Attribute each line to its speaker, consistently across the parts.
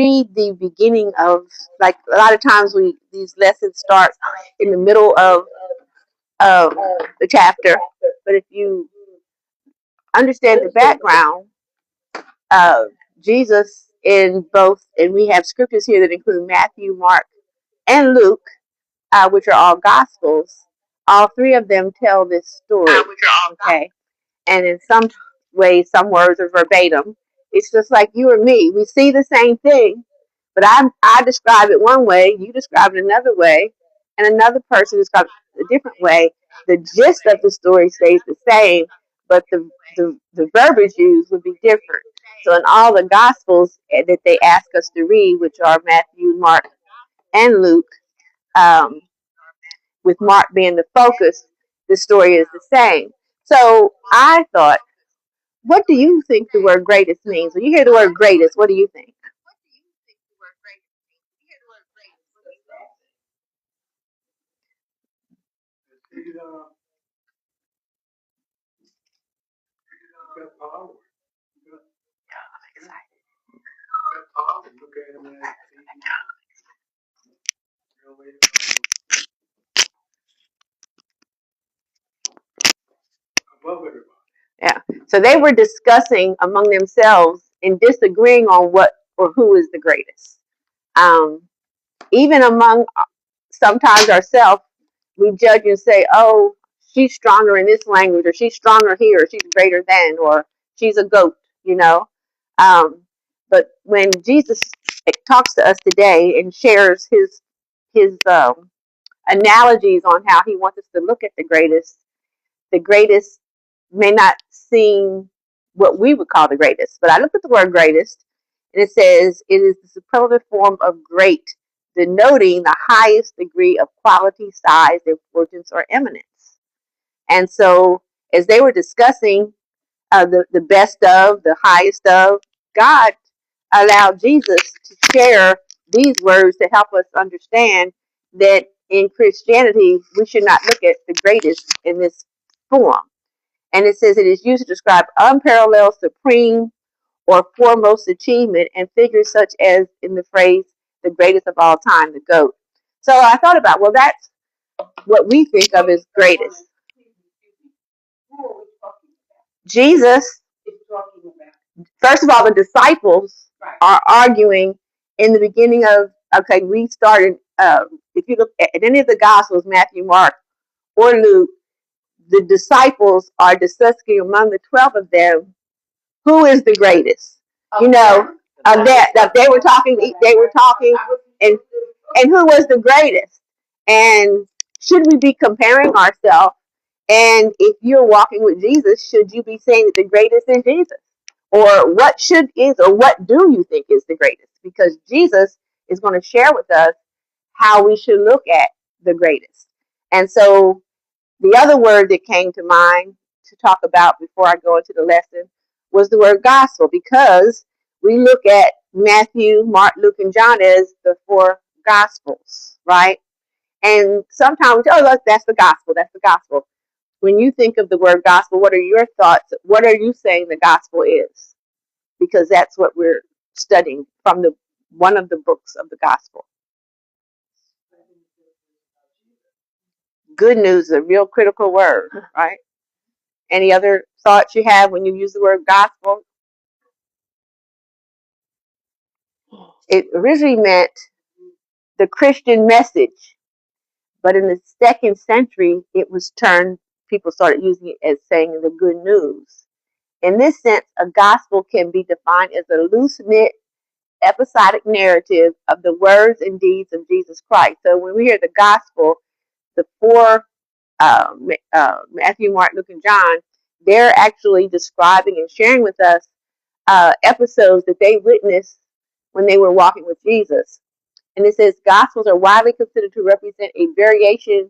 Speaker 1: read the beginning of, like, a lot of times these lessons start in the middle of um, the chapter, but if you understand the background, uh, Jesus in both, and we have scriptures here that include Matthew, Mark, and Luke, which are all gospels. All three of them tell this story. Okay, and in some ways, some words are verbatim. It's just like you or me. We see the same thing, but I describe it one way, you describe it another way, and another person describes it a different way. The gist of the story stays the same, but the verbiage used would be different. So in all the Gospels that they ask us to read, which are Matthew, Mark, and Luke, um, with Mark being the focus, the story is the same. So I thought, what do you think the word greatest means? When you hear the word greatest, what do you think? Yeah. So they were discussing among themselves and disagreeing on what or who is the greatest. Um, Even among sometimes ourselves, we judge and say, "Oh, she's stronger in this language, or she's stronger here, or she's greater than, or she's a goat," you know. Um, but when Jesus talks to us today and shares his analogies on how he wants us to look at the greatest may not seem what we would call the greatest. But I looked at the word greatest, and it says it is the superlative form of great, denoting the highest degree of quality, size, importance, or eminence. And so, as they were discussing the best of, the highest of, God allowed Jesus to share these words to help us understand that in Christianity, we should not look at the greatest in this form. And it says it is used to describe unparalleled, supreme, or foremost achievement, and figures such as in the phrase, the greatest of all time, the GOAT. So I thought about, well, that's what we think of as greatest. Jesus, first of all, the disciples are arguing in the beginning of, okay, we started, if you look at any of the Gospels, Matthew, Mark, or Luke, the disciples are discussing among the 12 of them who is the greatest. You know, that they were talking, and who was the greatest. And should we be comparing ourselves? And if you're walking with Jesus, should you be saying that the greatest is Jesus? Or what do you think is the greatest? Because Jesus is going to share with us how we should look at the greatest. And so the other word that came to mind to talk about before I go into the lesson was the word gospel, because we look at Matthew, Mark, Luke, and John as the four gospels, right? And sometimes we say, oh, look, that's the gospel, that's the gospel. When you think of the word gospel, what are your thoughts? What are you saying the gospel is? Because that's what we're studying from one of the books of the gospel. Good news is a real critical word, right? Any other thoughts you have when you use the word gospel? It originally meant the Christian message, but in the second century, it was turned, people started using it as saying the good news. In this sense, a gospel can be defined as a loose-knit, episodic narrative of the words and deeds of Jesus Christ. So when we hear the gospel, the four, Matthew, Mark, Luke, and John, they're actually describing and sharing with us episodes that they witnessed when they were walking with Jesus. And it says Gospels are widely considered to represent a variation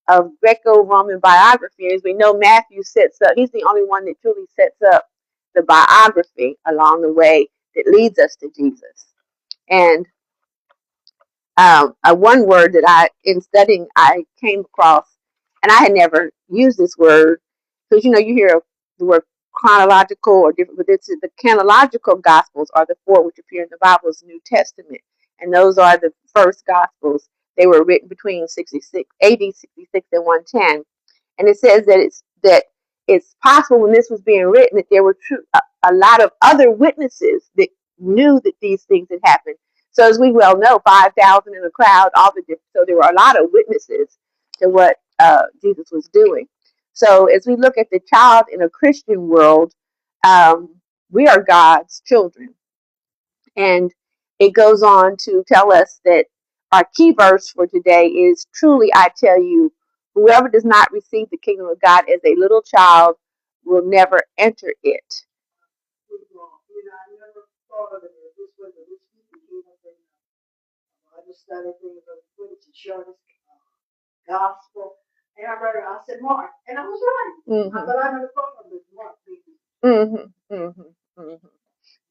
Speaker 1: of Greco-Roman biography. As we know, Matthew sets up, he's the only one that truly sets up the biography along the way that leads us to Jesus. And one word that in studying, I came across, and I had never used this word, because, you know, you hear the word chronological or different, but it's the canonical gospels are the four which appear in the Bible's New Testament, and those are the first gospels. They were written between 66 AD 66 and 110, and it says that it's possible when this was being written that there were a lot of other witnesses that knew that these things had happened. So as we well know, 5,000 in a crowd, so there were a lot of witnesses to what Jesus was doing. So as we look at the child in a Christian world, we are God's children. And it goes on to tell us that our key verse for today is, truly I tell you, whoever does not receive the kingdom of God as a little child will never enter it.
Speaker 2: I never thought of it this way, but this became a thing. I just started thinking about the shortest gospel. And I said Mark, and I was right.
Speaker 1: Mm-hmm.
Speaker 2: But I never thought of it Mark.
Speaker 1: Mm-hmm. Mm-hmm. Mm-hmm.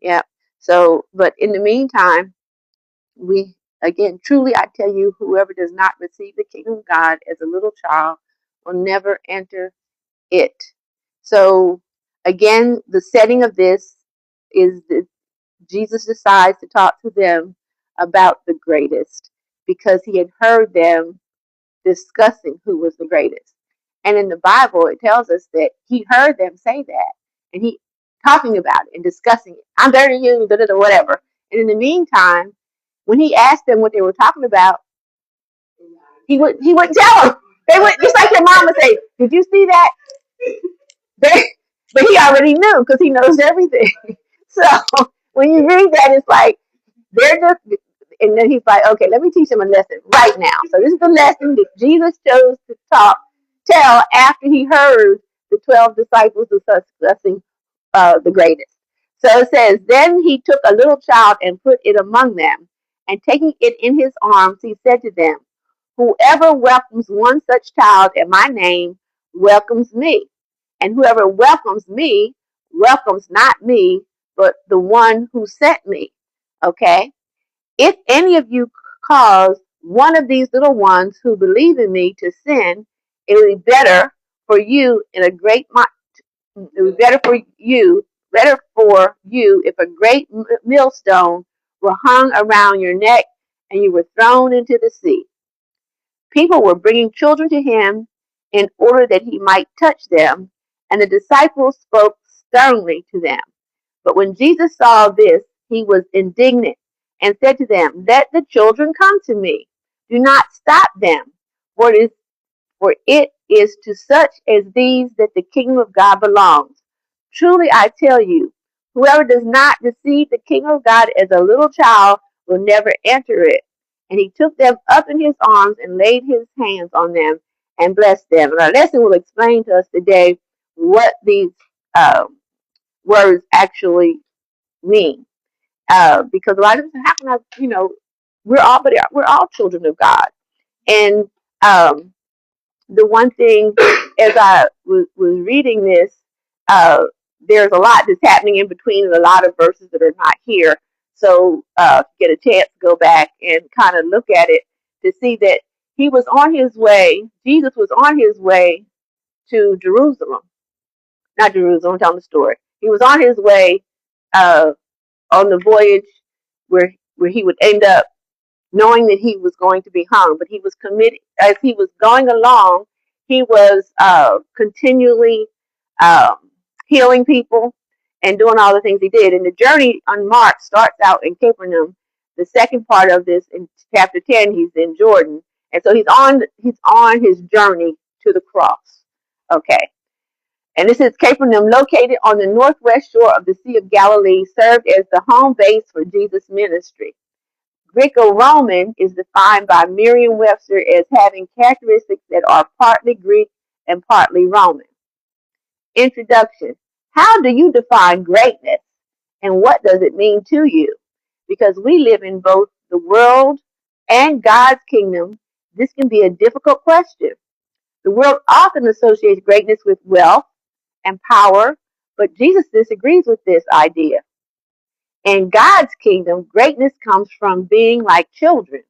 Speaker 1: Yeah. So, but in the meantime, we again, truly I tell you, whoever does not receive the kingdom of God as a little child will never enter it. So again, the setting of this is that Jesus decides to talk to them about the greatest because he had heard them discussing who was the greatest. And in the Bible, it tells us that he heard them say that, and he talking about it and discussing it. I'm better than you, whatever. And in the meantime, when he asked them what they were talking about, he wouldn't tell them. They would, just like your mom would say, "Did you see that?" But he already knew because he knows everything. So when you read that, it's like they're just, and then he's like, "Okay, let me teach them a lesson right now." So this is the lesson that Jesus chose to tell after he heard the 12 disciples discussing the greatest. So it says, then he took a little child and put it among them, and taking it in his arms, he said to them, whoever welcomes one such child in my name welcomes me. And whoever welcomes me welcomes not me, but the one who sent me. Okay? If any of you cause one of these little ones who believe in me to sin, it would be better for you better for you if a great millstone were hung around your neck and you were thrown into the sea. People were bringing children to him in order that he might touch them, and the disciples spoke sternly to them. But when Jesus saw this, he was indignant and said to them, let the children come to me. Do not stop them, for it is to such as these that the kingdom of God belongs. Truly I tell you, whoever does not receive the kingdom of God as a little child will never enter it. And he took them up in his arms and laid his hands on them and blessed them. And our lesson will explain to us today what these words actually mean. Because a lot of times happen, we're all children of God. And the one thing, as I was reading this, there's a lot that's happening in between and a lot of verses that are not here. So get a chance to go back and kind of look at it to see that he was on his way, Jesus was on his way to Jerusalem. Not Jerusalem, I'm telling the story. He was on his way on the voyage where he would end up knowing that he was going to be hung, but he was committed. As he was going along, he was continually healing people and doing all the things he did. And the journey on Mark starts out in Capernaum. The second part of this, in chapter 10, he's in Jordan, and so he's on his journey to the cross. Okay. And this is Capernaum, located on the northwest shore of the Sea of Galilee, served as the home base for Jesus' ministry. Greco-Roman is defined by Merriam-Webster as having characteristics that are partly Greek and partly Roman. Introduction. How do you define greatness, and what does it mean to you? Because we live in both the world and God's kingdom, this can be a difficult question. The world often associates greatness with wealth and power, but Jesus disagrees with this idea. In God's kingdom, greatness comes from being like children,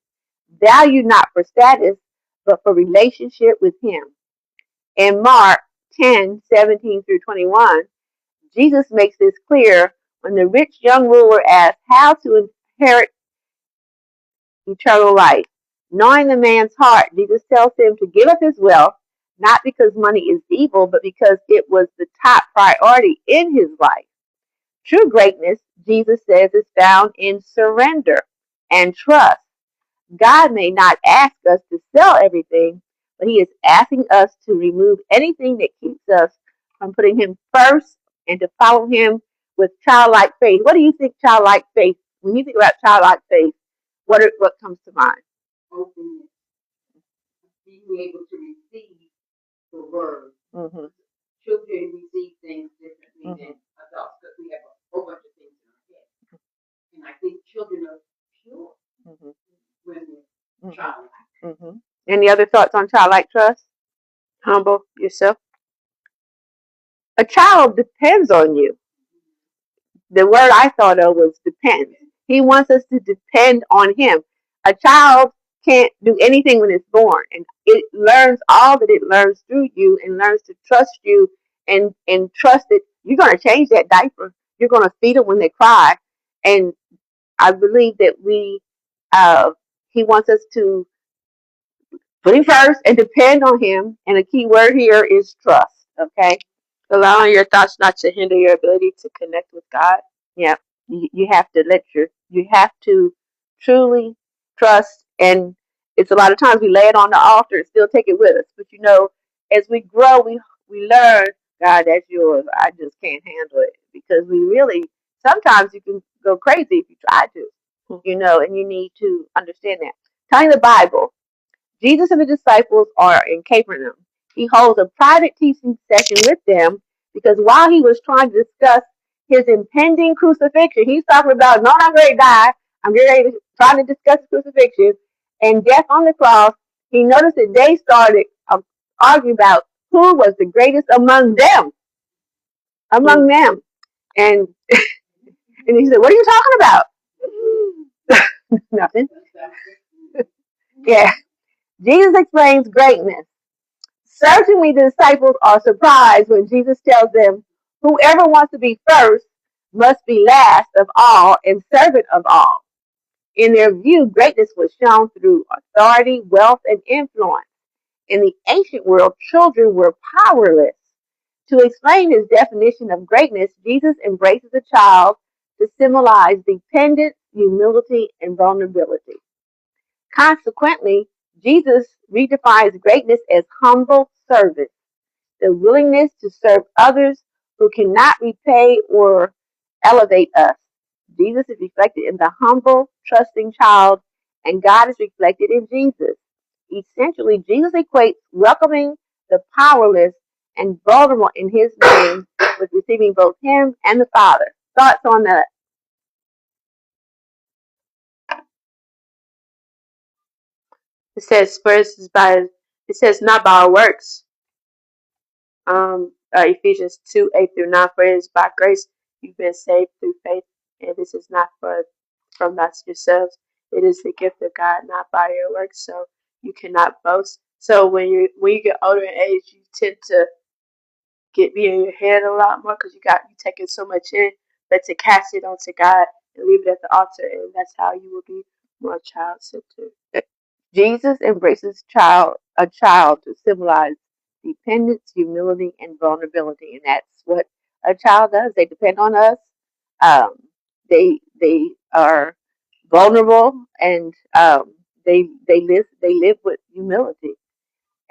Speaker 1: valued not for status, but for relationship with him. In Mark 10:17 through 21, Jesus makes this clear when the rich young ruler asks how to inherit eternal life. Knowing the man's heart, Jesus tells him to give up his wealth, not because money is evil, but because it was the top priority in his life. True greatness, Jesus says, is found in surrender and trust. God may not ask us to sell everything, but he is asking us to remove anything that keeps us from putting him first and to follow him with childlike faith. What do you think childlike faith, when you think about childlike faith, what comes to mind?
Speaker 2: Openness, being able to receive the word.
Speaker 1: Mm-hmm.
Speaker 2: Children receive things differently than adults because we have a whole bunch of things in our head. And I think children are pure when they're childlike.
Speaker 1: Any other thoughts on childlike trust? Humble yourself. A child depends on you. The word I thought of was depend. He wants us to depend on him. A child can't do anything when it's born, and it learns all that it learns through you and learns to trust you and trust that you're going to change that diaper. You're going to feed them when they cry. And I believe that he wants us to put him first and depend on him. And the key word here is trust. Okay.
Speaker 3: Allowing your thoughts not to hinder your ability to connect with God.
Speaker 1: Yeah. You have to you have to truly trust. And it's a lot of times we lay it on the altar and still take it with us. But as we grow, we learn, God, that's yours. I just can't handle it, because we really, sometimes you can go crazy if you try to, and you need to understand that. Telling the Bible, Jesus and the disciples are in Capernaum. He holds a private teaching session with them because while he was trying to discuss his impending crucifixion, he's talking about, no, I'm ready to die. I'm trying to discuss crucifixion and death on the cross. He noticed that they started arguing about who was the greatest among them. And and he said, what are you talking about? Nothing. Yeah. Jesus explains greatness. Certainly the disciples are surprised when Jesus tells them, whoever wants to be first must be last of all and servant of all. In their view, greatness was shown through authority, wealth, and influence. In the ancient world, children were powerless. To explain his definition of greatness, Jesus embraces a child to symbolize dependence, humility, and vulnerability. Consequently, Jesus redefines greatness as humble service, the willingness to serve others who cannot repay or elevate us. Jesus is reflected in the humble, trusting child, and God is reflected in Jesus. Essentially, Jesus equates welcoming the powerless and vulnerable in his name with receiving both him and the Father. Thoughts on that?
Speaker 3: It says, it says not by our works. Ephesians 2:8-9, for it is by grace you've been saved through faith, and this is not from not yourselves. It is the gift of God, not by your works, so you cannot boast. So when you get older in age, you tend to be in your head a lot more because you taking so much in, but to cast it onto God and leave it at the altar, and that's how you will be more child-centered.
Speaker 1: Jesus embraces a child to symbolize dependence, humility, and vulnerability, and that's what a child does. They depend on us. They are vulnerable, and they live with humility,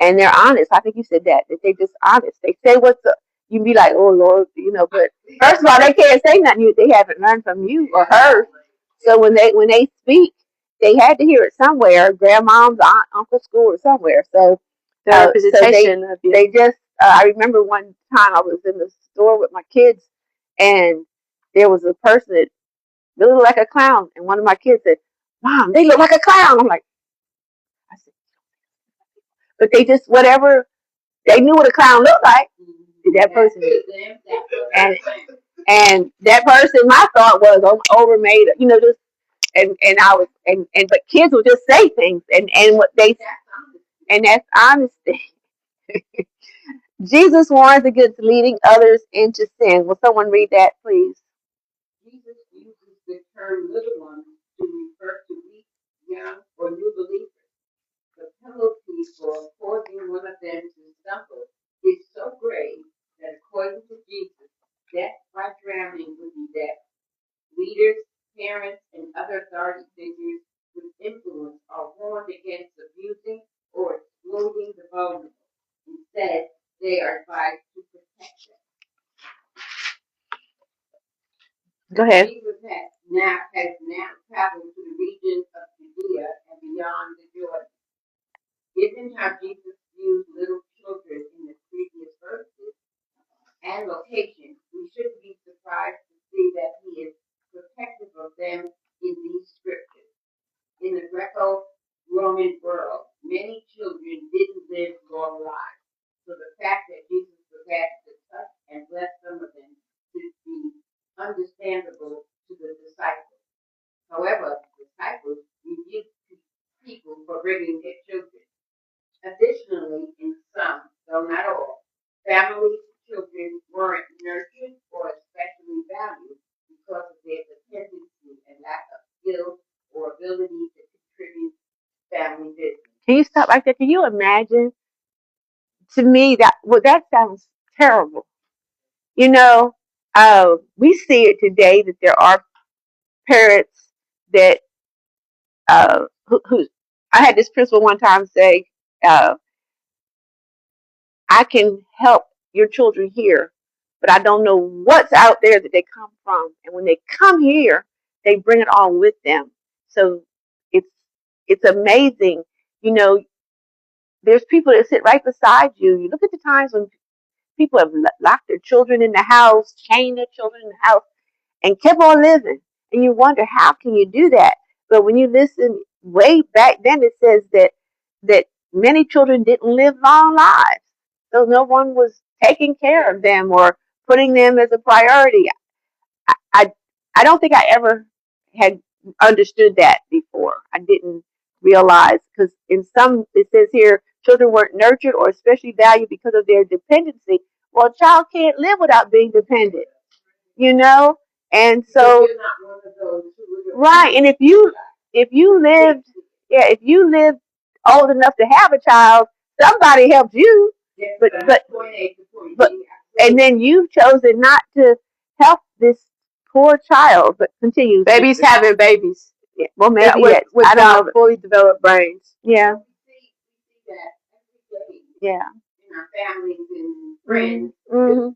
Speaker 1: and they're honest. I think you said that they're just honest. They say what's up. You can be like, oh Lord, but first of all, they can't say nothing they haven't learned from you or heard. So when they speak, they had to hear it somewhere, grandmom's, aunt, uncle, school, or somewhere. So
Speaker 3: the representation of you.
Speaker 1: They just. I remember one time I was in the store with my kids, and there was a person that really looked like a clown, and one of my kids said, "Mom, they look like a clown." I'm like, I said, but they just whatever they knew what a clown looked like. That person, and that person, my thought was overmade, just. And I was but kids will just say things and what they and that's honesty. Jesus warns against leading others into sin. Will someone read that, please?
Speaker 4: Jesus uses the term little ones to refer to weak, young, or new believers. The penalty for causing one of them to stumble is so grave that according to Jesus, death by drowning would be death. Leaders, parents, and other authority figures with influence are warned against abusing or exploiting the vulnerable. Instead, they are advised to protect them.
Speaker 1: Go ahead.
Speaker 4: Jesus has now traveled to the regions of Judea and beyond the Jordan. Given how Jesus views little children in the previous verses and location, we shouldn't be surprised to see that he is protective of them in these scriptures. In the Greco-Roman world, many children didn't live long lives. So the fact that Jesus was asked to touch and bless some of them should be understandable to the disciples. However, the disciples rebuked people for bringing their children. Additionally, in some, though not all, families' children weren't nurtured or especially valued because of their dependency and lack of skills or ability to contribute family business.
Speaker 1: Can you stop right there? Can you imagine? To me, that sounds terrible. You know, we see it today that there are parents that who I had this principal one time say, uh, I can help your children here, but I don't know what's out there that they come from. And when they come here, they bring it all with them. So it's it's amazing. You know, there's people that sit right beside you. You look at the times when people have locked their children in the house, chained their children in the house, and kept on living. And you wonder, how can you do that? But when you listen way back then, it says that many children didn't live long lives. So no one was taking care of them or putting them as a priority. I, I don't think I ever had understood that before. I didn't realize, because in some, it says here, children weren't nurtured or especially valued because of their dependency. Well, a child can't live without being dependent, you know? And so,
Speaker 4: you're not one of those
Speaker 1: right. And if you lived, yeah, if you lived old enough to have a child, somebody helped you. But and then you've chosen not to help this poor child. But continue.
Speaker 3: Babies having babies.
Speaker 1: Yeah, well, maybe yes. I don't know.
Speaker 3: Fully developed brains.
Speaker 1: Yeah.
Speaker 4: We see that every day.
Speaker 1: Yeah.
Speaker 4: In our families and friends.
Speaker 1: Mm-hmm.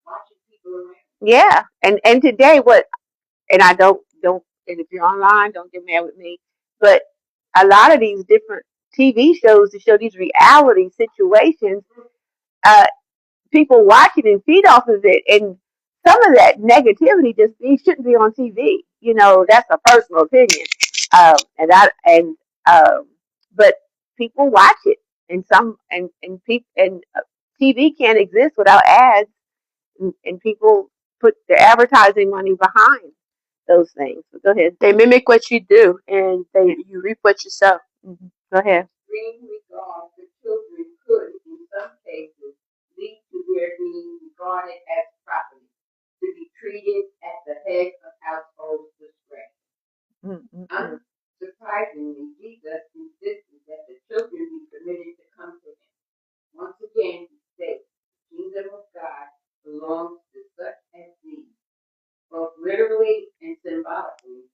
Speaker 4: Watching people around.
Speaker 1: Yeah. And today and I don't and if you're online, don't get mad with me. But a lot of these different TV shows to show these reality situations, people watch it and feed off of it, and some of that negativity just shouldn't be on TV. You know, that's a personal opinion, um, but people watch it, and TV can't exist without ads, and people put their advertising money behind those things. So go ahead.
Speaker 3: They mimic what you do, and you reap what you sow.
Speaker 1: Mm-hmm. Go ahead.
Speaker 4: Extreme regard for children could, in some cases, lead to their being regarded as property, to be treated at the head of household discretion.
Speaker 1: Mm-hmm.
Speaker 4: Unsurprisingly, Jesus insisted that the children be permitted to come to him. Once again, he states, the kingdom of God belongs to such as these. Both literally and symbolically,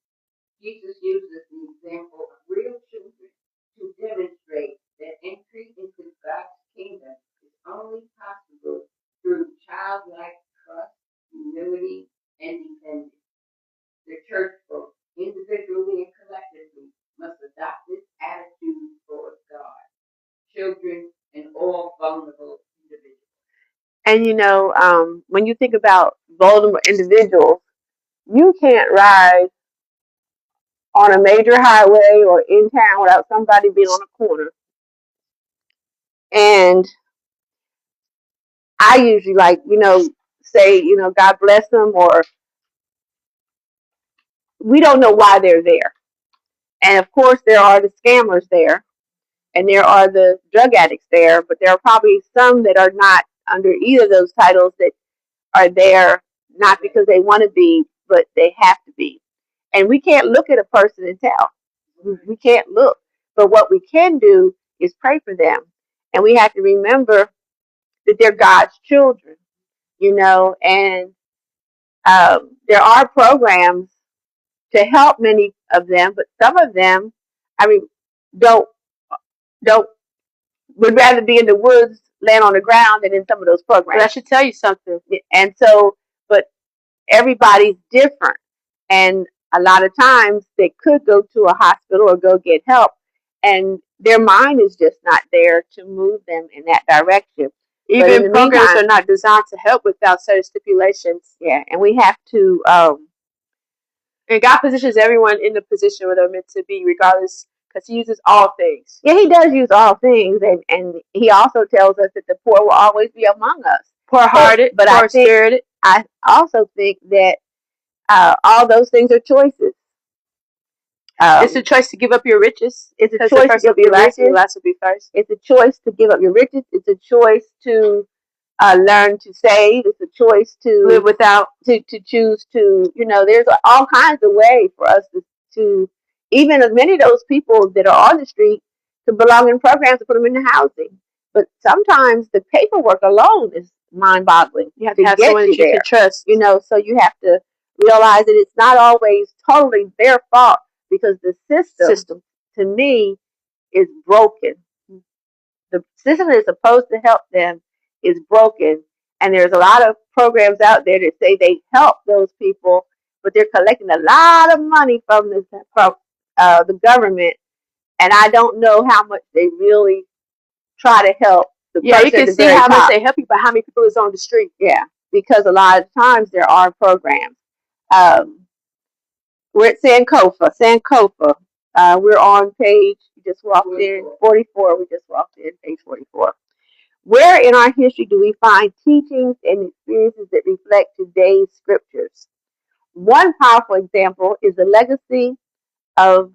Speaker 4: Jesus uses the example of real children to demonstrate that entry into God's kingdom is only possible through childlike trust, humility, and dependence. The church, both individually and collectively, must adopt this attitude towards God, children, and all vulnerable individuals.
Speaker 1: And you know, when you think about vulnerable individuals, you can't ride on a major highway or in town without somebody being on a corner. And I usually say, God bless them, or we don't know why they're there. And of course, there are the scammers there, and there are the drug addicts there, but there are probably some that are not under either of those titles that are there not because they want to be, but they have to be. And we can't look at a person and tell. We can't look. But what we can do is pray for them. And we have to remember that they're God's children, and there are programs to help many of them, but some of them, I mean, don't don't would rather be in the woods, laying on the ground, than in some of those programs.
Speaker 3: But I should tell you something.
Speaker 1: And so, but everybody's different, and a lot of times they could go to a hospital or go get help, and their mind is just not there to move them in that direction.
Speaker 3: Even programs are not designed to help without certain stipulations.
Speaker 1: Yeah, and we have to.
Speaker 3: And God positions everyone in the position where they're meant to be, regardless, because He uses all things.
Speaker 1: Yeah, He does use all things, and He also tells us that the poor will always be among us.
Speaker 3: Poor-hearted, but poor-spirited.
Speaker 1: I also think that all those things are choices.
Speaker 3: It's a choice to give up your riches.
Speaker 1: It's a choice to give up your riches.
Speaker 3: The last will be first.
Speaker 1: It's a choice to give up your riches. It's a choice to learn to save. It's a choice to
Speaker 3: live without.
Speaker 1: To choose to, there's all kinds of ways for us to even as many of those people that are on the street to belong in programs to put them in the housing. But sometimes the paperwork alone is mind-boggling.
Speaker 3: You have to have someone that you can trust.
Speaker 1: So you have to realize that it's not always totally their fault, because the system to me is broken. The system that is supposed to help them is broken, and there's a lot of programs out there that say they help those people, but they're collecting a lot of money from the government, and I don't know how much they really try to help the person.
Speaker 3: You can see how much they help you, but how many people is on the street?
Speaker 1: Yeah, because a lot of times there are programs. We're at Sankofa. We're on page, you just walked in, 44. We just walked in, page 44. Where in our history do we find teachings and experiences that reflect today's scriptures? One powerful example is the legacy of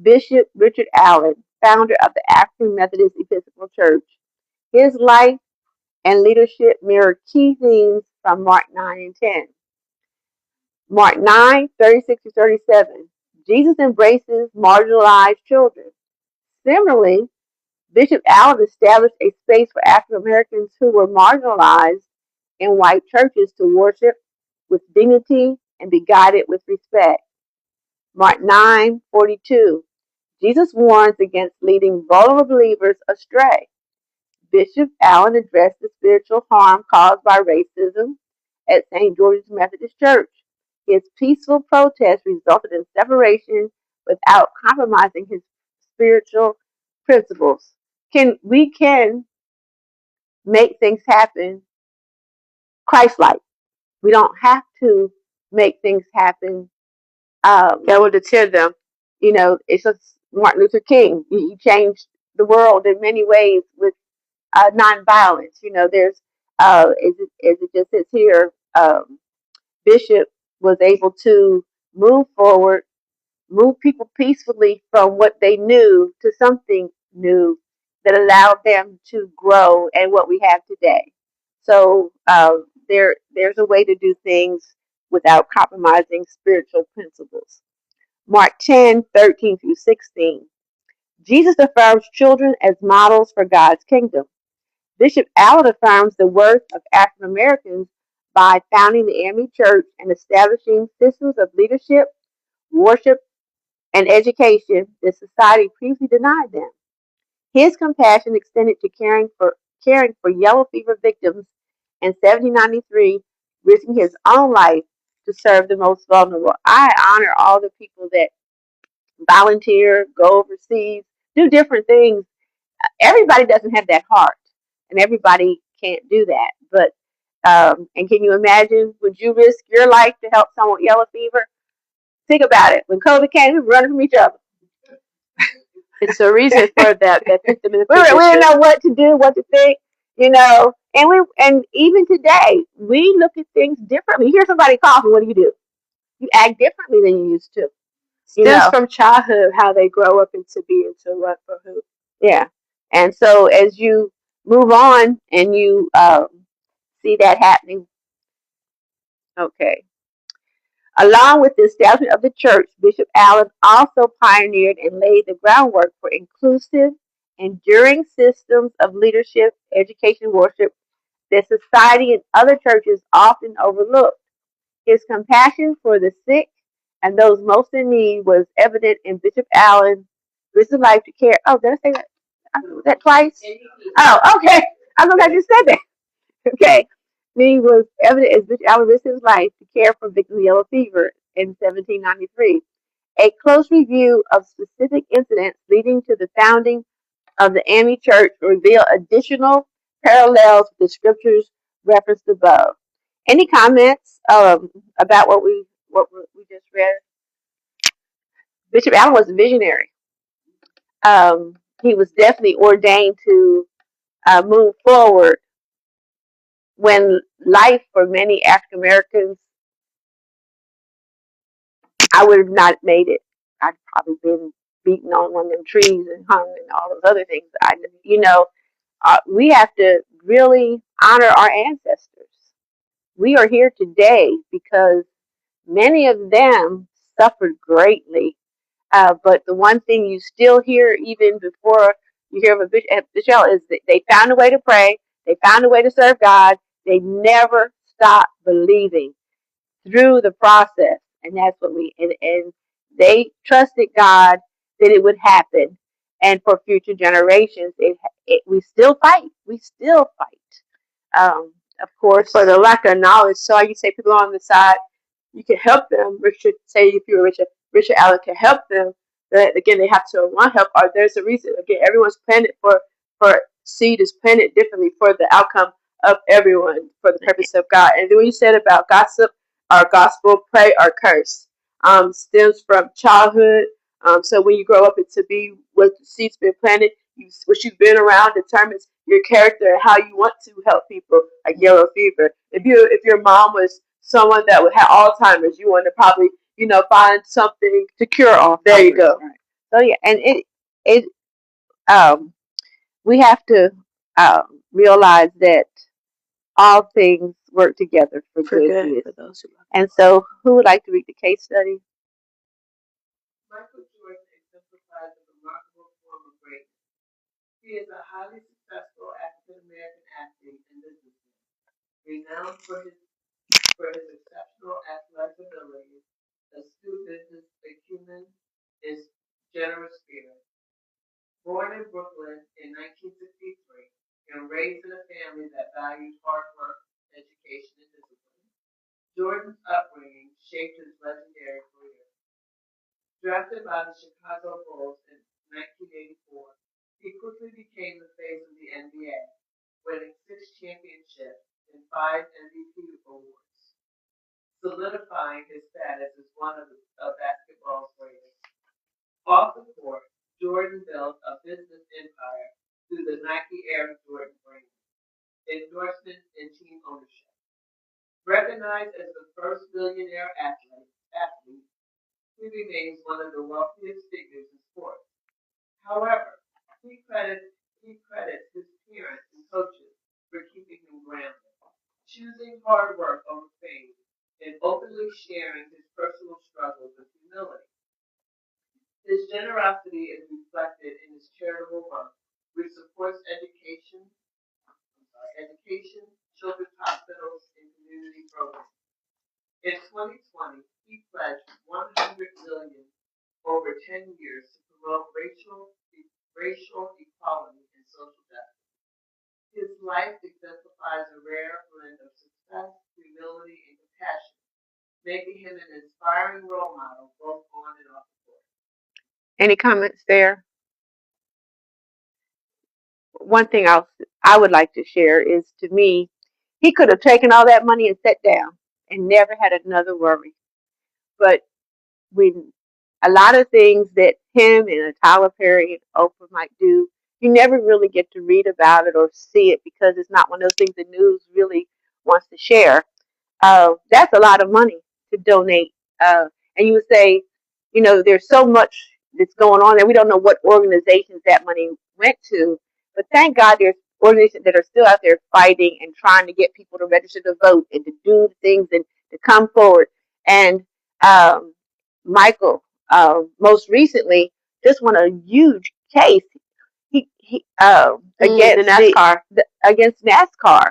Speaker 1: Bishop Richard Allen, founder of the African Methodist Episcopal Church. His life and leadership mirror key themes from Mark 9 and 10. Mark 9, 36 to 37. Jesus embraces marginalized children. Similarly, Bishop Allen established a space for African Americans who were marginalized in white churches to worship with dignity and be guided with respect. Mark 9:42. Jesus warns against leading vulnerable believers astray. Bishop Allen addressed the spiritual harm caused by racism at St. George's Methodist Church. His peaceful protest resulted in separation without compromising his spiritual principles. We can make things happen Christ-like. We don't have to make things happen
Speaker 3: that will deter them.
Speaker 1: It's just Martin Luther King. He changed the world in many ways with nonviolence. There's as it just says here, Bishop was able to move forward, move people peacefully from what they knew to something new that allowed them to grow and what we have today. So there's a way to do things without compromising spiritual principles. Mark 10, 13 through 16. Jesus affirms children as models for God's kingdom. Bishop Allen affirms the worth of African Americans by founding the AME Church and establishing systems of leadership, worship, and education that society previously denied them. His compassion extended to caring for yellow fever victims in 1793, risking his own life to serve the most vulnerable. I honor all the people that volunteer, go overseas, do different things. Everybody doesn't have that heart, and everybody can't do that. But and can you imagine? Would you risk your life to help someone with yellow fever? Think about it. When COVID came, we were running from each other.
Speaker 3: It's a reason for that put them in the
Speaker 1: position. We didn't know what to do, what to think, and even today we look at things differently. You hear somebody coughing, what do? You act differently than you used to.
Speaker 3: Stems from childhood, how they grow up into be, into what for who.
Speaker 1: Yeah. And so as you move on and you see that happening. Okay. Along with the establishment of the church, Bishop Allen also pioneered and laid the groundwork for inclusive, enduring systems of leadership, education, worship that society and other churches often overlook. His compassion for the sick and those most in need was evident in Bishop Allen's Risk of Life to Care. Oh, did I say that? That twice? Oh, okay. I'm glad you said that. Okay. He was evident as Bishop Allen risked his life to care for victims of yellow fever in 1793. A close review of specific incidents leading to the founding of the AME Church reveal additional parallels with the scriptures referenced above. Any comments about what we just read? Bishop Allen was a visionary. He was definitely ordained to move forward when life for many African Americans, I would have not made it. I'd probably been beaten on one of them trees and hung and all those other things. We have to really honor our ancestors. We are here today because many of them suffered greatly. But the one thing you still hear, even before you hear of a bishop, is that they found a way to pray. They found a way to serve God. They never stopped believing through the process. And that's what and they trusted God that it would happen. And for future generations, we still fight. We still fight. Of course,
Speaker 3: For the lack of knowledge. So I can say people on the side, you can help them. Say if you're Richard Allen can help them. But again, they have to want help, or there's a reason. Again, everyone's planted for seed is planted differently for the outcome of everyone for the purpose of God. And then when you said about gossip, or gospel, pray, or curse, stems from childhood. So when you grow up, it's to be what the seed's been planted. What you've been around determines your character and how you want to help people, like yellow fever. If your mom was someone that would have Alzheimer's, you want to probably find something to cure Alzheimer's. There you go.
Speaker 1: Right. So yeah, and it we have to realize that all things work together for good
Speaker 3: for those who love.
Speaker 1: And so, who would like to read the case study?
Speaker 4: Michael Jordan exemplifies a remarkable form of greatness. He is a highly successful African American athlete and businessman, renowned for his exceptional athletic ability, astute business acumen, and generous spirit. Born in Brooklyn in 1963 and raised in a family that valued hard work, education, and discipline, Jordan's upbringing shaped his legendary career. Drafted by the Chicago Bulls in 1984, he quickly became the face of the NBA, winning 6 championships and 5 MVP awards, solidifying his status as one of basketball's greatest. Off the court, Jordan built a business empire through the Nike Air Jordan brand, endorsements, and team ownership. Recognized as the first billionaire athlete, he remains one of the wealthiest figures in sports. However, he credits his parents and coaches for keeping him grounded, choosing hard work over fame, and openly sharing his personal struggles with humility. His generosity is reflected in his charitable work, which supports education, children's hospitals, and community programs. In 2020, he pledged $100 million over 10 years to promote racial equality and social justice. His life exemplifies a rare blend of success, humility, and compassion, making him an inspiring role model both on and off the court.
Speaker 1: Any comments there? One thing I would like to share is, to me, he could have taken all that money and sat down and never had another worry. But a lot of things that him and Tyler Perry and Oprah might do, you never really get to read about it or see it because it's not one of those things the news really wants to share. That's a lot of money to donate. And you would say, there's so much that's going on there. We don't know what organizations that money went to. But thank God there's organizations that are still out there fighting and trying to get people to register to vote and to do things and to come forward. And Michael, most recently, just won a huge case. He against against NASCAR,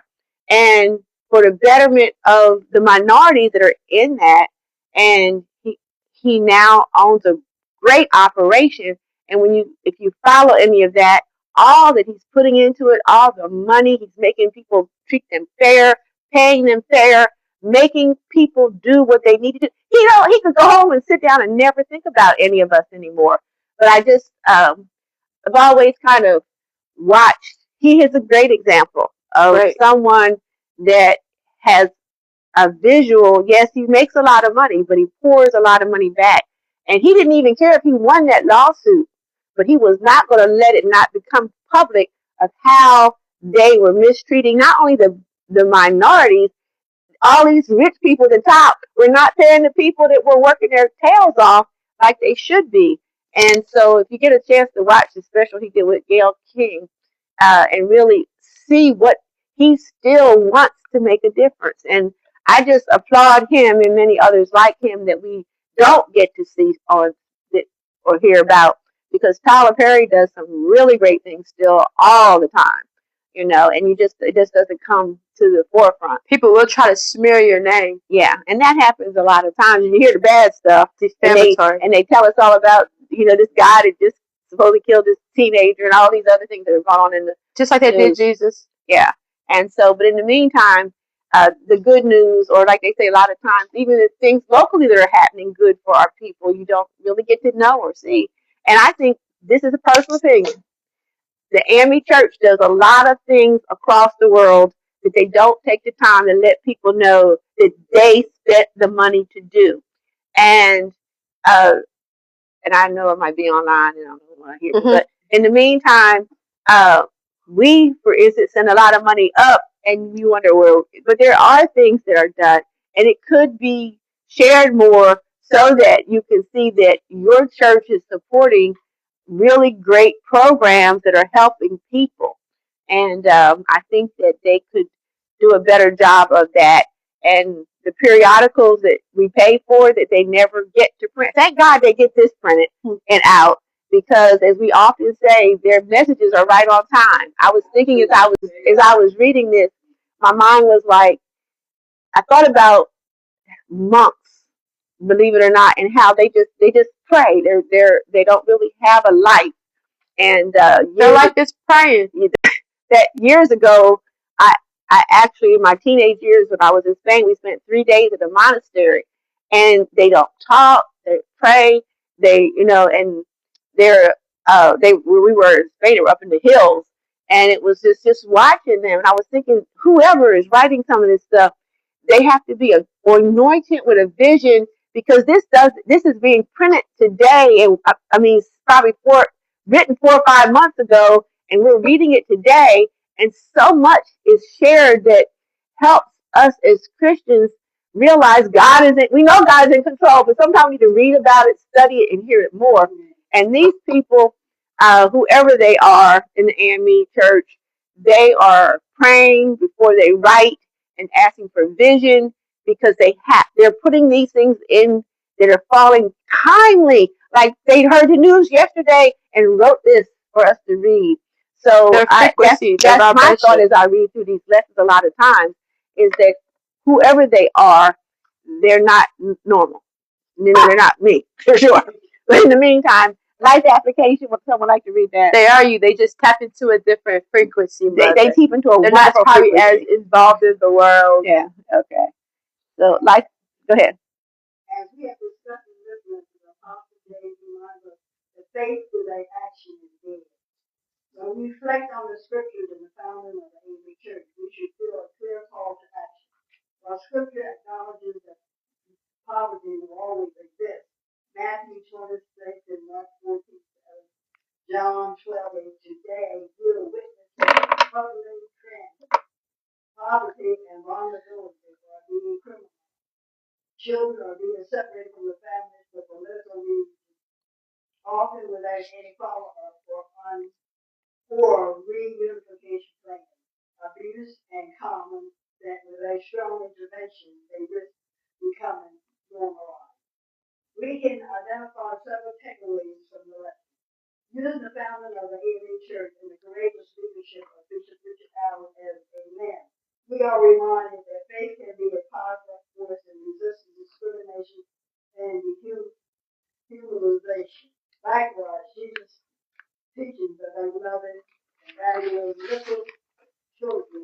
Speaker 1: and for the betterment of the minorities that are in that. And he now owns a great operation. And if you follow any of that, all that he's putting into it, all the money he's making people treat them fair, paying them fair, making people do what they need to do. He could go home and sit down and never think about any of us anymore. But I've always kind of watched. He is a great example of someone that has a visual. Yes, he makes a lot of money, but he pours a lot of money back. And he didn't even care if he won that lawsuit, but he was not going to let it not become public of how they were mistreating not only the minorities. All these rich people at the top were not paying the people that were working their tails off like they should be. And so if you get a chance to watch the special he did with Gail King, and really see what he still wants to make a difference. And I just applaud him and many others like him that we don't get to see or hear about, because Tyler Perry does some really great things still all the time. And it just doesn't come to the forefront.
Speaker 3: People will try to smear your name.
Speaker 1: Yeah, and that happens a lot of times. You hear the bad stuff,
Speaker 3: defamatory,
Speaker 1: and they tell us all about this guy that just supposedly killed this teenager and all these other things that have gone on in the
Speaker 3: just like they did Jesus.
Speaker 1: Yeah, and so, but in the meantime, the good news, or like they say a lot of times, even the things locally that are happening good for our people, you don't really get to know or see. And I think this is a personal opinion. The AME Church does a lot of things across the world that they don't take the time to let people know that they spent the money to do. And I know it might be online and I don't want to hear it, but in the meantime, we, for instance, send a lot of money up, and you wonder where. But there are things that are done, and it could be shared more so that you can see that your church is supporting really great programs that are helping people. And I think that they could do a better job of that. And the periodicals that we pay for that they never get to print. Thank God they get this printed and out, because as we often say, their messages are right on time. I was thinking as I was reading this, my mind was like, I thought about monks, believe it or not, and how they just pray. They don't really have a life. And
Speaker 3: they're like this praying.
Speaker 1: That years ago, I actually, in my teenage years when I was in Spain, we spent 3 days at a monastery, and they don't talk, they pray, and we were in Spain, they were up in the hills, and it was just watching them, and I was thinking, whoever is writing some of this stuff, they have to be anointed with a vision, because this is being printed today, and I mean, probably written 4 or 5 months ago, and we're reading it today, and so much is shared that helps us as Christians realize we know God is in control, but sometimes we need to read about it, study it, and hear it more. And these people, whoever they are in the AME church, they are praying before they write and asking for vision, because they're putting these things in that are falling timely. Like they heard the news yesterday and wrote this for us to read. So that's my thought as I read through these lessons a lot of times, is that whoever they are, they're not normal. They're not me, for sure. But in the meantime, life application, would someone like to read that?
Speaker 3: They are you. They just tap into a different frequency.
Speaker 1: They tap into a
Speaker 3: They're
Speaker 1: wonderful
Speaker 3: not probably
Speaker 1: frequency.
Speaker 3: as involved in the world.
Speaker 1: Yeah, okay. So, go ahead.
Speaker 2: As we have discussed in this lesson, the Apostle James reminds us that faith without action is dead. When we reflect on the scriptures and the founding of the AME Church, we should feel a clear call to action. While scripture acknowledges that poverty will always exist, Matthew 26 and Mark 14, John 12, and today we'll witness a troubling trend. Poverty and vulnerability are being criminalized. Children are being separated from the families for political reasons, often without any follow-up or or reunification plan. Abuse and common that without strong intervention, they risk becoming normalized. We can identify several takeaways from the lesson. Using the founding of the AME Church and the courageous leadership of Bishop Richard Allen as a man, we are reminded that faith can be a powerful force in resisting discrimination and dehumanization. Likewise, Jesus' teachings about loving and valuing little children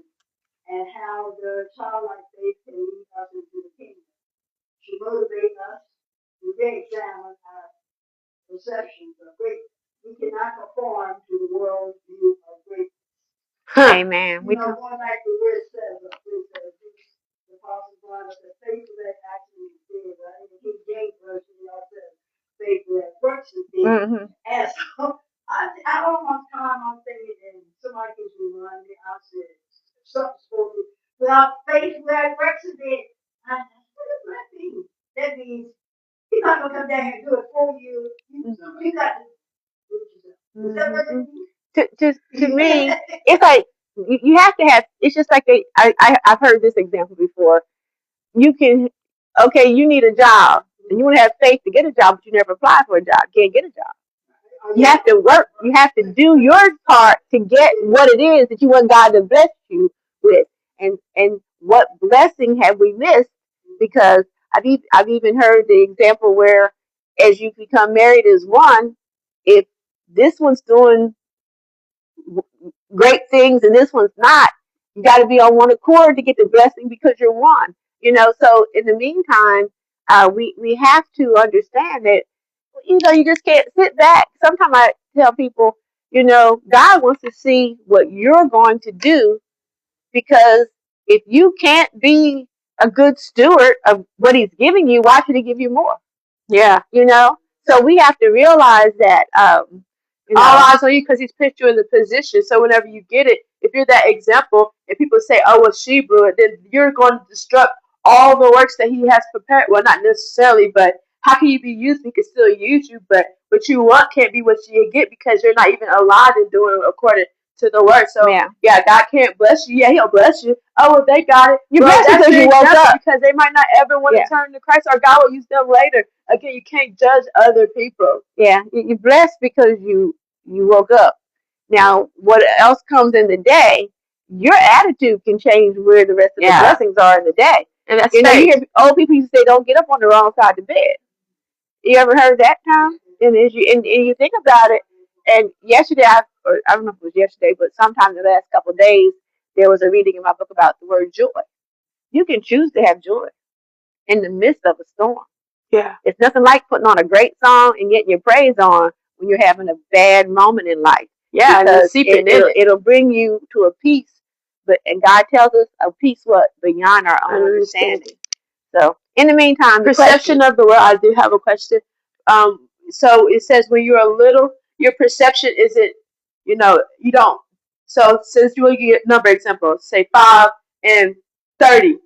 Speaker 2: and how their childlike faith can lead us into the kingdom should motivate us to re-examine our perceptions of greatness. We cannot conform to the world's view of greatness.
Speaker 1: Amen.
Speaker 2: You know, going back to where it says, the Apostle John said, faith without action is dead, right? In the King James Version, you know, says, faith without works is dead.
Speaker 1: Mm-hmm.
Speaker 2: And so, I don't want time I'm thinking, and somebody can remind me, I said, something's supposed to, without faith without works is dead. I said, what does that mean? That means he's not going to come down and do it for you. You got to do it yourself. Is that what it means?
Speaker 1: To me, it's like you have to have. It's just like I've heard this example before. You can, okay, you need a job, and you want to have faith to get a job, but you never apply for a job. Can't get a job. You have to work. You have to do your part to get what it is that you want God to bless you with. And what blessing have we missed? Because I've even heard the example where, as you become married as one, if this one's doing great things and this one's not, you got to be on one accord to get the blessing because you're one. So in the meantime, we have to understand that you just can't sit back. Sometimes I tell people, God wants to see what you're going to do, because if you can't be a good steward of what He's giving you, why should He give you more?
Speaker 3: Yeah.
Speaker 1: So we have to realize that.
Speaker 3: All eyes on you, because He's put you in the position. So whenever you get it, if you're that example, and people say, "Oh, well, she blew it," then you're going to disrupt all the works that He has prepared. Well, not necessarily, but how can you be used? He can still use you, but what you want can't be what you get, because you're not even alive and doing according to the word. So yeah, God can't bless you. Yeah, He'll bless you. Oh, well, they got it.
Speaker 1: You bless because you woke up,
Speaker 3: because they might not ever want to turn to Christ, or God will use them later. Again, you can't judge other people.
Speaker 1: Yeah, you're blessed because you woke up. Now, what else comes in the day? Your attitude can change where the rest of the blessings are in the day.
Speaker 3: And that's
Speaker 1: you hear old people used to say, "Don't get up on the wrong side of the bed." You ever heard that term? And as you think about it, and yesterday, I don't know if it was yesterday, but sometime in the last couple of days, there was a reading in my book about the word joy. You can choose to have joy in the midst of a storm.
Speaker 3: Yeah.
Speaker 1: It's nothing like putting on a great song and getting your praise on when you're having a bad moment in life.
Speaker 3: Yeah,
Speaker 1: because it'll bring you to a peace, and God tells us a peace beyond our own understanding. So in the meantime,
Speaker 3: perception of the world. I do have a question. So it says when you're little, your perception isn't, you don't. So since you want to get number examples, say 5 and 30.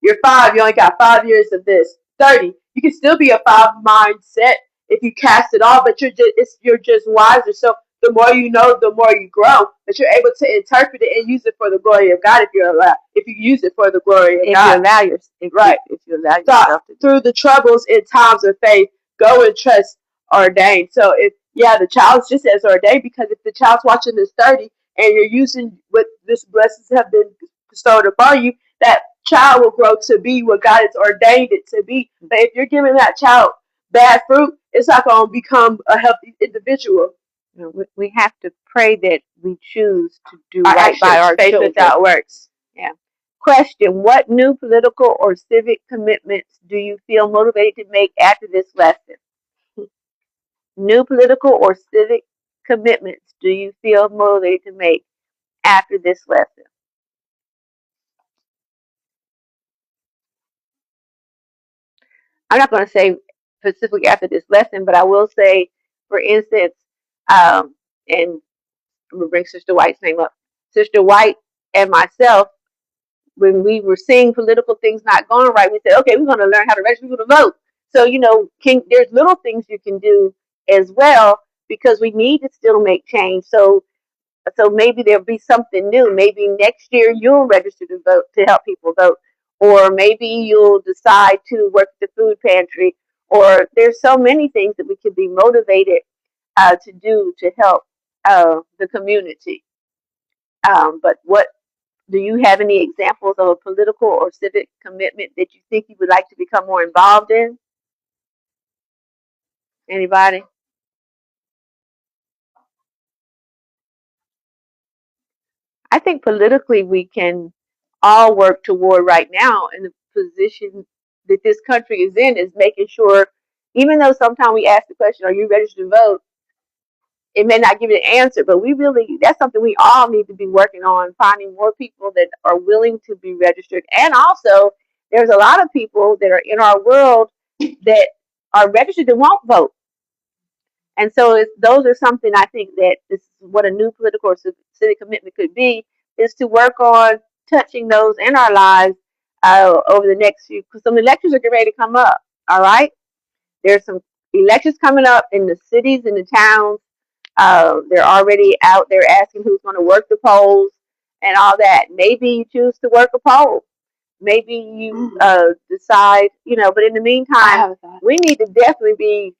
Speaker 3: You're 5. You only got 5 years of this. 30. You can still be a 5 mindset if you cast it all, but you're just wiser. So the more you know, the more you grow. But you're able to interpret it and use it for the glory of God if you're allowed. If you use it for the glory of God.
Speaker 1: You allow yourself, if you allow yourself to.
Speaker 3: Through the troubles in times of faith, go and trust ordained. So the child's just as ordained, because if the child's watching this 30 and you're using what this blessings have been bestowed upon you, that child will grow to be what God has ordained it to be. But if you're giving that child bad fruit, it's not going to become a healthy individual.
Speaker 1: We have to pray that we choose to do right by our
Speaker 3: faith
Speaker 1: children.
Speaker 3: Without works.
Speaker 1: Yeah. Question: what new political or civic commitments do you feel motivated to make after this lesson? New political or civic commitments do you feel motivated to make after this lesson? I'm not going to say specifically after this lesson, but I will say, for instance, and I'm going to bring Sister White's name up. Sister White and myself, when we were seeing political things not going right, we said, okay, we're going to learn how to register people to vote. So, there's little things you can do as well, because we need to still make change. So So maybe there'll be something new. Maybe next year you'll register to vote to help people vote, or maybe you'll decide to work at the food pantry. Or there's so many things that we can be motivated to do to help the community. But what do you have any examples of a political or civic commitment that you think you would like to become more involved in? Anybody? I think politically we can all work toward right now, and the position that this country is in is making sure, even though sometimes we ask the question, are you registered to vote? It may not give you an answer, but that's something we all need to be working on, finding more people that are willing to be registered. And also, there's a lot of people that are in our world that are registered that won't vote. And so those are something I think that this is what a new political or civic commitment could be, is to work on touching those in our lives over the next few, because some elections are getting ready to come up. All right. There's some elections coming up in the cities and the towns. They're already out there asking who's going to work the polls and all that. Maybe you choose to work a poll. Maybe you decide, but in the meantime, we need to definitely be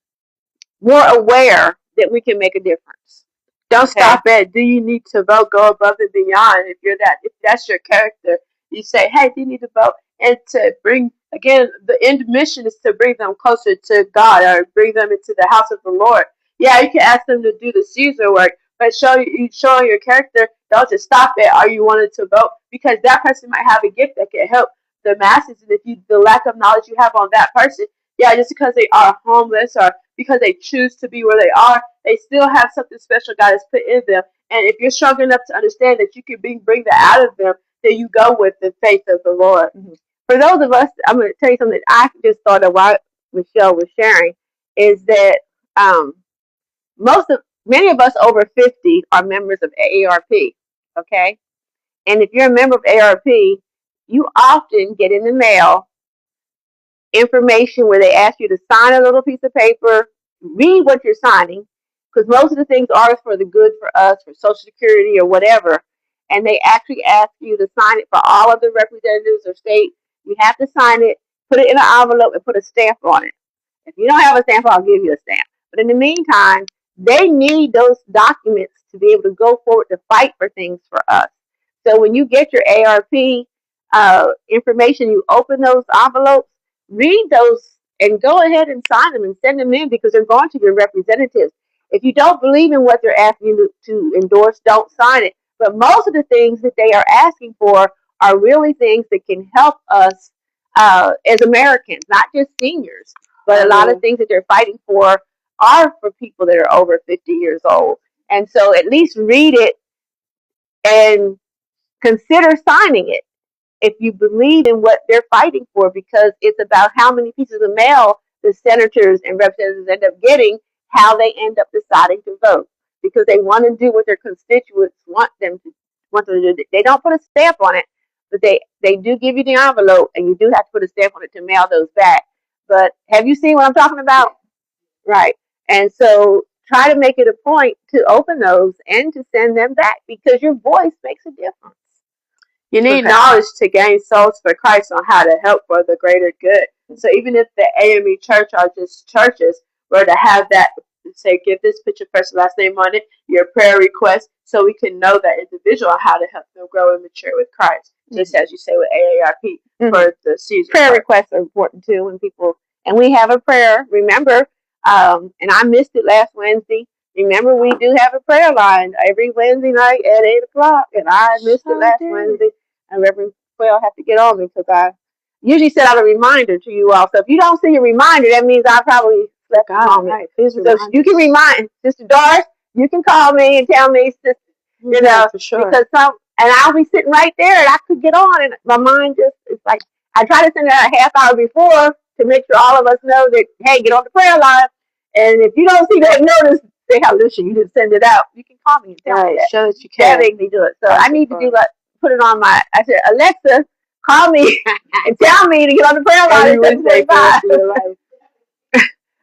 Speaker 1: more aware that we can make a difference.
Speaker 3: Don't stop at, do you need to vote? Go above and beyond. If that's your character, you say, hey, do you need to vote? And to bring, again, the end mission is to bring them closer to God, or bring them into the house of the Lord. Yeah, you can ask them to do the Caesar work, but showing your character, don't just stop at, are you wanting to vote? Because that person might have a gift that can help the masses. And the lack of knowledge you have on that person, yeah, just because they are homeless or because they choose to be where they are, they still have something special God has put in them. And if you're strong enough to understand that you can bring that out of them, then you go with the faith of the Lord. Mm-hmm. For those of us, I'm going to tell you something that I just thought of while Michelle was sharing, is that many of us over 50 are members of AARP, okay? And if you're a member of AARP, you often get in the mail information where they ask you to sign a little piece of paper, read what you're signing, because most of the things are for the good for us, for Social Security or whatever, and they actually ask you to sign it for all of the representatives or state. You have to sign it, put it in an envelope, and put a stamp on it. If you don't have a stamp, I'll give you a stamp. But in the meantime, they need those documents to be able to go forward to fight for things for us. So when you get your ARP information, you open those envelopes, read those, and go ahead and sign them and send them in, because they're going to your representatives. If you don't believe in what they're asking you to endorse, don't sign it. But most of the things that they are asking for are really things that can help us as Americans, not just seniors. But a lot of things that they're fighting for are for people that are over 50 years old. And so at least read it and consider signing it if you believe in what they're fighting for, because it's about how many pieces of mail the senators and representatives end up getting, how they end up deciding to vote, because they want to do what their constituents want them to do. They don't put a stamp on it, but they do give you the envelope, and you do have to put a stamp on it to mail those back. But have you seen what I'm talking about? Right. And so try to make it a point to open those and to send them back, because your voice makes a difference. You need knowledge to gain souls for Christ on how to help for the greater good. So even if the AME church are just churches, we're to have that, say, give this, put your first and last name on it, your prayer request, so we can know that individual on how to help them grow and mature with Christ. Just as you say with AARP for the Caesar. Prayer requests are important too when people, and we have a prayer, remember, and I missed it last Wednesday. Remember, we do have a prayer line every Wednesday night at 8 o'clock, and I missed it last Wednesday. And Reverend Quayle have to get on me, because I usually set out a reminder to you all. So if you don't see a reminder, that means I probably slept on it. So you can remind Sister Doris. You can call me and tell me, Sister, for sure. Because and I'll be sitting right there, and I could get on, and my mind it's like I try to send it out a half hour before to make sure all of us know that, hey, get on the prayer line. And if you don't see that notice, say, Alicia, you didn't send it out. You can call me and tell me that. Show that you can. That makes me do it. So I need to do that. Put it on I said, Alexa, call me and tell me to get on the prayer line at 7:45.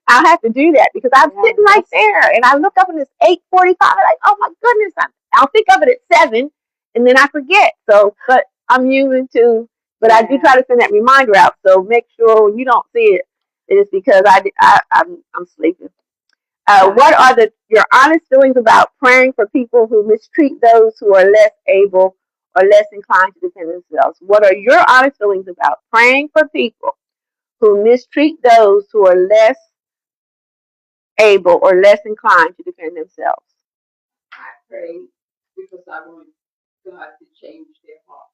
Speaker 3: I'll have to do that, because I'm sitting right there, and I look up and it's 8:45. I'm like, oh my goodness,
Speaker 1: I'll think of it at 7, and then I forget. So, but I'm human too. But I do try to send that reminder out. So make sure when you don't see it, it is because I'm sleeping. What are your honest feelings about praying for people who mistreat those who are less able or less inclined to defend themselves? What are your honest feelings about praying for people who mistreat those who are less able or less inclined to defend themselves?
Speaker 4: I pray because I want God to change their heart.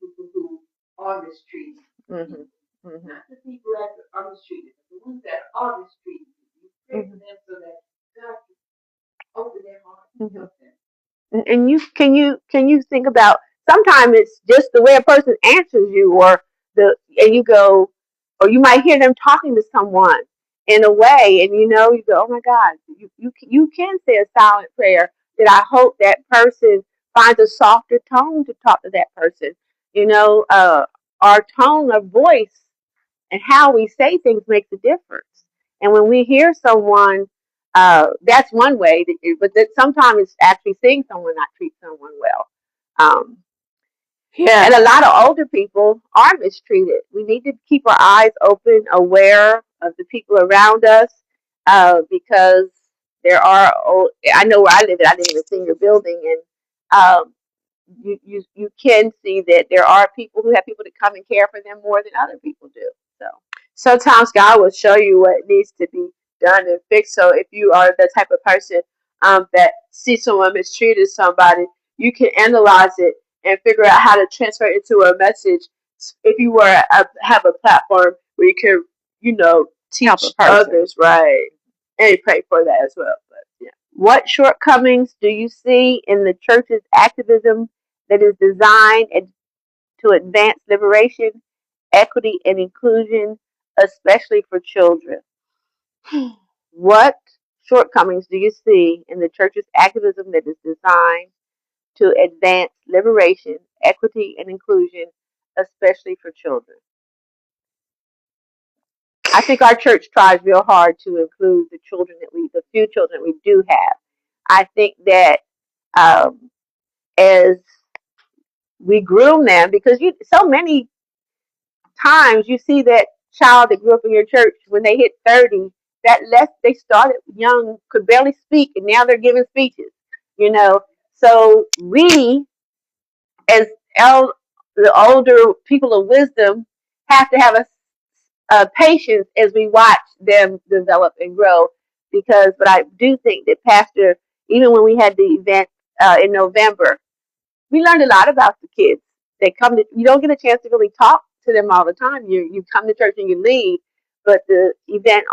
Speaker 4: People who are mistreated.
Speaker 1: Mm-hmm. Mm-hmm.
Speaker 4: Not the people that are mistreated, but the ones that are mistreated. You pray for them so that God can open their heart and help them.
Speaker 1: And can you think about, sometimes it's just the way a person answers you, or and you go, or you might hear them talking to someone in a way, and you go, oh my God, you can say a silent prayer that I hope that person finds a softer tone to talk to that person. Our tone of voice and how we say things makes a difference. And when we hear someone, that's one way. But that sometimes it's actually seeing someone not treat someone well. Um,
Speaker 3: Yeah.
Speaker 1: and a lot of older people are mistreated. We need to keep our eyes open, aware of the people around us, because there are. I know where I live. I live in a senior building, and you can see that there are people who have people that come and care for them more than other people do. So
Speaker 3: sometimes God will show you what needs to be done and fixed. So if you are the type of person that sees someone mistreated somebody, you can analyze it and figure out how to transfer it into a message. If you were have a platform where you can, teach others, right, and pray for that as well. But yeah.
Speaker 1: What shortcomings do you see in the church's activism that is designed to advance liberation, equity, and inclusion, especially for children? What shortcomings do you see in the church's activism that is designed to advance liberation, equity, and inclusion, especially for children? I think our church tries real hard to include the few children we do have. I think that as we groom them, because so many times you see that child that grew up in your church, when they hit 30, they started young, could barely speak, and now they're giving speeches. So we, as the older people of wisdom, have to have a patience as we watch them develop and grow. But I do think that Pastor, even when we had the event in November, we learned a lot about the kids. You don't get a chance to really talk to them all the time. You come to church and you leave. But the event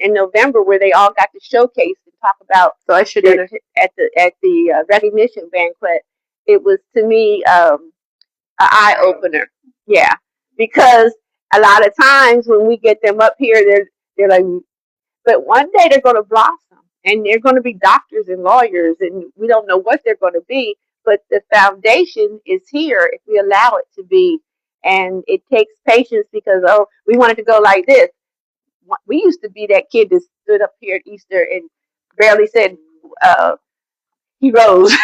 Speaker 1: in November, where they all got to showcase and talk about, so I should at the recognition banquet, it was, to me, an eye opener. Yeah, because a lot of times when we get them up here, they're like, but one day they're going to blossom, and they're going to be doctors and lawyers, and we don't know what they're going to be. But the foundation is here if we allow it to be. And it takes patience, because, we want it to go like this. We used to be that kid that stood up here at Easter and barely said, he rose.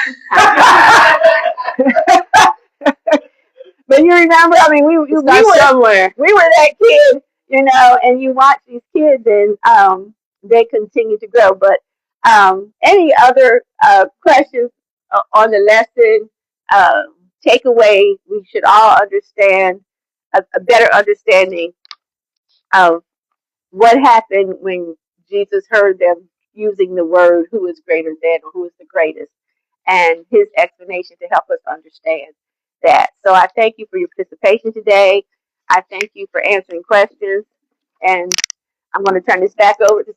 Speaker 1: But you remember, I mean, we were somewhere. We were that kid, and you watch these kids, and they continue to grow. But any other questions on the lesson? Takeaway: we should all understand a better understanding of what happened when Jesus heard them using the word "who is greater than" or "who is the greatest," and his explanation to help us understand that. So I thank you for your participation today. I thank you for answering questions, and I'm going to turn this back over to